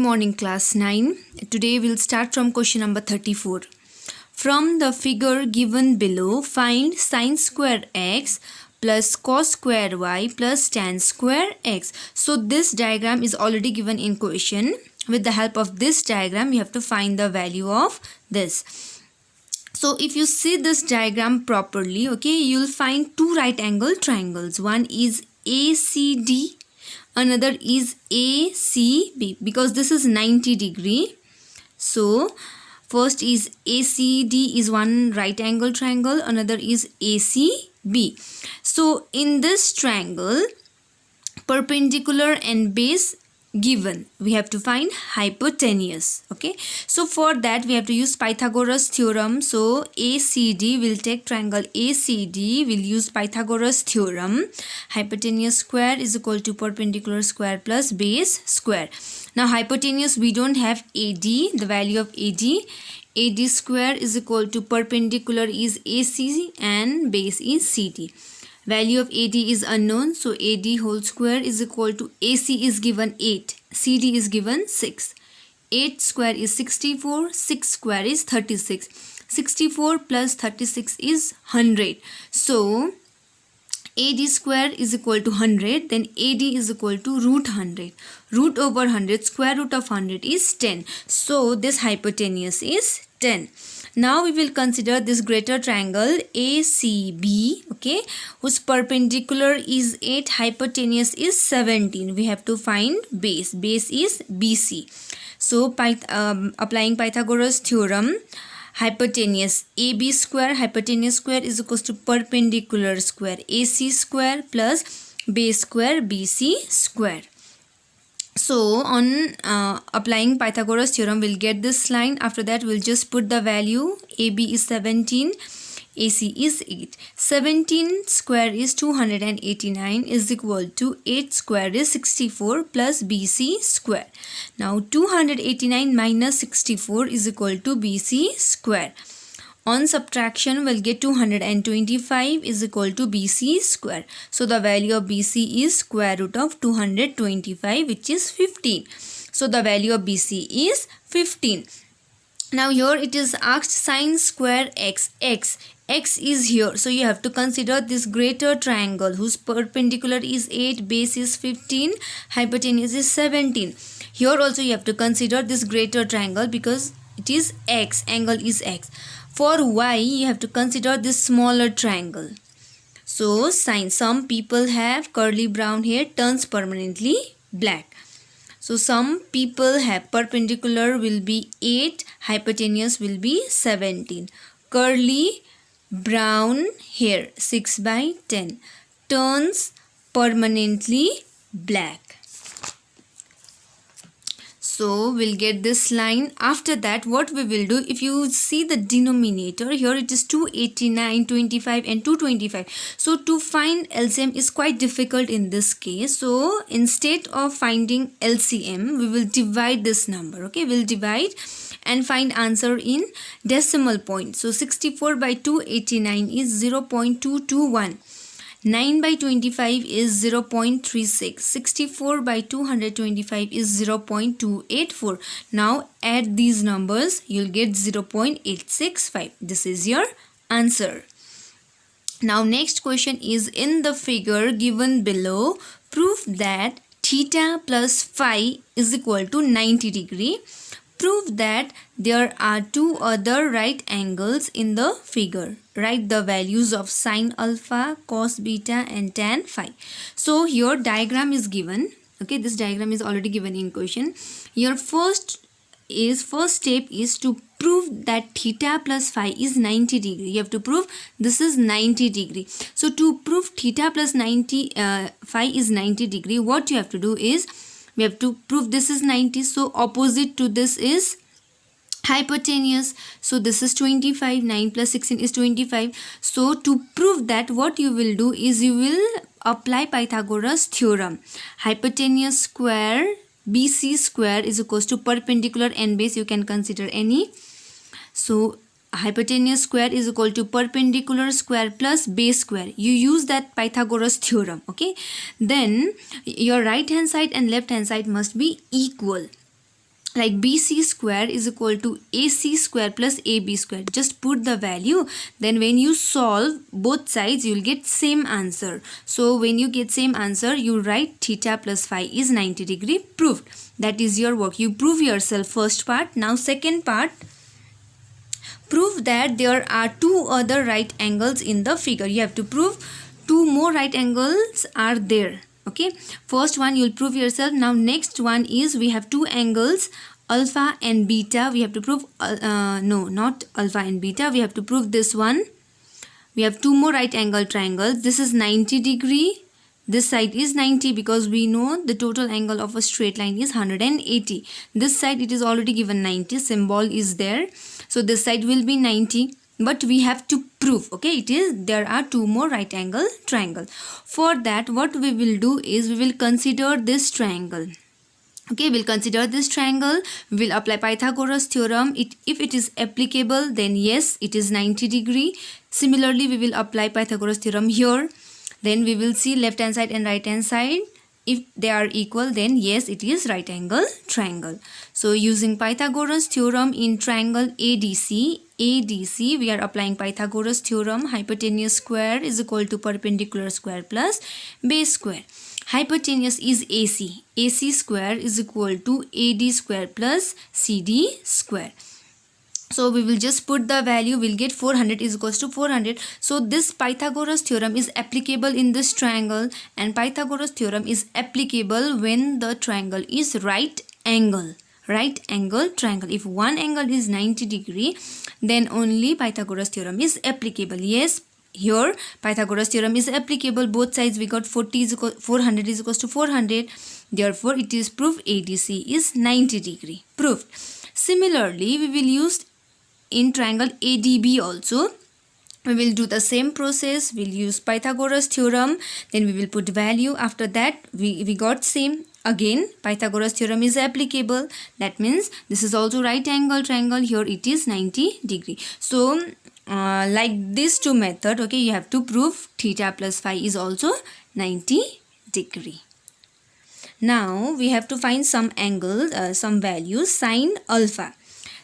morning class 9. Today we'll start from question number 34. From the figure given below, find sin square x plus cos square y plus tan square x. So this diagram is already given in question. With the help of this diagram, you have to find the value of this. So if you see this diagram properly, okay, you'll find two right angle triangles. One is ACD, another is ACB, because this is 90 degree. So first is ACD is one right angle triangle, another is ACB. So in this triangle, perpendicular and base given, we have to find hypotenuse. Okay, so for that we have to use Pythagoras theorem. So ACD will take triangle ACD, will use Pythagoras theorem. Hypotenuse square is equal to perpendicular square plus base square. Now hypotenuse, we don't have AD, the value of AD square is equal to perpendicular is AC and base is CD. Value of AD is unknown, so AD whole square is equal to AC is given 8, CD is given 6. 8 square is 64, 6 square is 36. 64 plus 36 is 100. So AD square is equal to 100, then AD is equal to root 100. Root over 100, square root of 100 is 10. So this hypotenuse is 10. Now we will consider this greater triangle ACB, okay, whose perpendicular is 8, hypotenuse is 17. We have to find base. Base is BC. So applying Pythagoras theorem, hypotenuse AB square, hypotenuse square is equal to perpendicular square AC square plus base square BC square. So on applying Pythagoras theorem, we'll get this line. After that, we'll just put the value. AB is 17, AC is 8. 17 square is 289 is equal to 8 square is 64 plus BC square. Now 289 minus 64 is equal to BC square. On subtraction, we'll get 225 is equal to BC square. So the value of BC is square root of 225, which is 15. So the value of BC is 15. Now here it is asked sin square x. X is here. So you have to consider this greater triangle whose perpendicular is 8, base is 15, hypotenuse is 17. Here also you have to consider this greater triangle because it is x, angle is x. For y, you have to consider this smaller triangle. So sin, some people have curly brown hair, turns permanently black. So some people have perpendicular will be 8, hypotenuse will be 17. Curly brown hair 6 by 10, turns permanently black. So we'll get this line. After that, what we will do, if you see the denominator, here it is 289, 25 and 225. So to find LCM is quite difficult in this case. So instead of finding LCM, we will divide this number. Okay, we'll divide and find answer in decimal point. So 64 by 289 is 0.221. 9 by 25 is 0.36. 64 by 225 is 0.284. Now add these numbers, you'll get 0.865. This is your answer. Now next question is, in the figure given below, prove that theta plus phi is equal to 90 degree. Prove that there are two other right angles in the figure. Write the values of sine alpha, cos beta and tan phi. So here diagram is given. Okay, this diagram is already given in question. Your first step is to prove that theta plus phi is 90 degree. You have to prove this is 90 degree. So to prove theta plus phi is 90 degree, what you have to do is, we have to prove this is 90. So opposite to this is hypotenuse. So this is 25. 9 plus 16 is 25. So to prove that, what you will do is you will apply Pythagoras theorem. Hypotenuse square BC square is equals to perpendicular and base. You can consider any. So hypotenuse square is equal to perpendicular square plus base square. You use that Pythagoras theorem. Okay, then your right hand side and left hand side must be equal. like BC square is equal to AC square plus AB square. Just put the value, then when you solve both sides you will get same answer. So when you get same answer, you write theta plus phi is 90 degree. Proved. That is your work. You prove yourself first part. Now second part, prove that there are two other right angles in the figure. You have to prove two more right angles are there. Okay, first one you'll prove yourself. Now next one is, we have two angles alpha and beta. We have to prove no, not alpha and beta. We have to prove this one. We have two more right angle triangles. This is 90 degree. This side is 90 because we know the total angle of a straight line is 180. This side it is already given 90. Symbol is there. So this side will be 90. But we have to prove, okay, it is there are two more right angle triangle. For that, what we will do is we will consider this triangle. Okay, we'll consider this triangle. We will apply Pythagoras theorem. If it is applicable, then yes, it is 90 degree. Similarly, we will apply Pythagoras theorem here. Then we will see left hand side and right hand side. If they are equal, then yes, it is right angle triangle. So using Pythagoras theorem in triangle ADC, we are applying Pythagoras theorem. Hypotenuse square is equal to perpendicular square plus base square. Hypotenuse is AC. AC square is equal to AD square plus CD square. So we will just put the value, we'll get 400 is equals to 400. So this Pythagoras theorem is applicable in this triangle, and Pythagoras theorem is applicable when the triangle is right angle triangle. If one angle is 90 degree, then only Pythagoras theorem is applicable. Yes, here Pythagoras theorem is applicable. Both sides we got 400 is equals to 400. Therefore, it is proved ADC is 90 degree. Proved. Similarly, we will use in triangle ADB also. We will do the same process. We'll use Pythagoras theorem. Then we will put value. After that, we got same. Again, Pythagoras theorem is applicable. That means this is also right angle triangle. Here it is 90 degree. So, like these two method, okay, you have to prove theta plus phi is also 90 degree. Now, we have to find some angle, some values, sine alpha.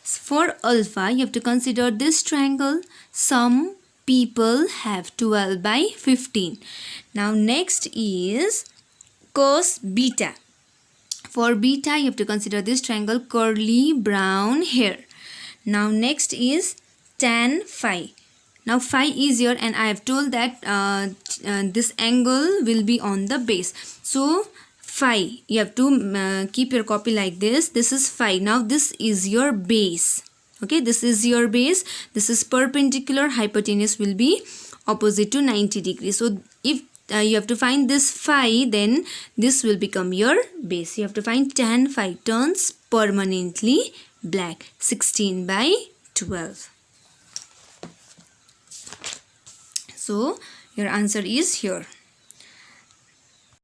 For alpha, you have to consider this triangle. Some people have 12 by 15. Now, next is cos beta. For beta, you have to consider this triangle, curly brown hair. Now, next is tan phi. Now, phi is here, and I have told that this angle will be on the base. So, phi, you have to keep your copy like this. This is phi. Now this is your base. Okay, this is your base. This is perpendicular. Hypotenuse will be opposite to 90 degrees. So if you have to find this phi, then this will become your base. You have to find tan phi turns permanently black. 16 by 12. So your answer is here.